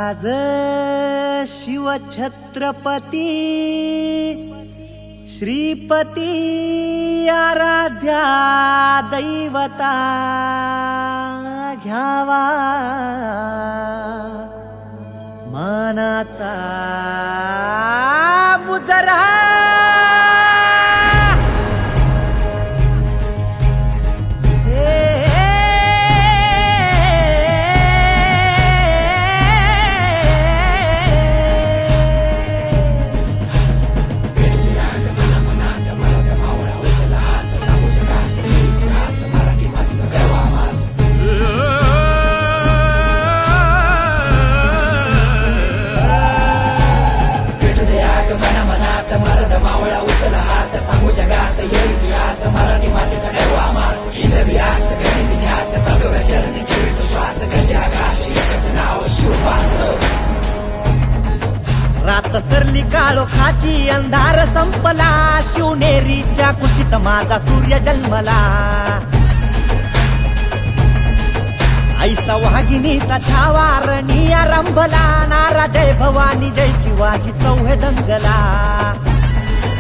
आज शिवछत्रपती श्रीपती आराध्या दैवता घ्यावा मानाचा मुजरा रात सरली काळोखाची अंधार संपला शिवनेरीच्या कुशीत माझा सूर्य जन्मला ऐसा वाघिणीचा छावा रणी आरंभला नारा जय भवानी जय शिवाजी चौहे दंगला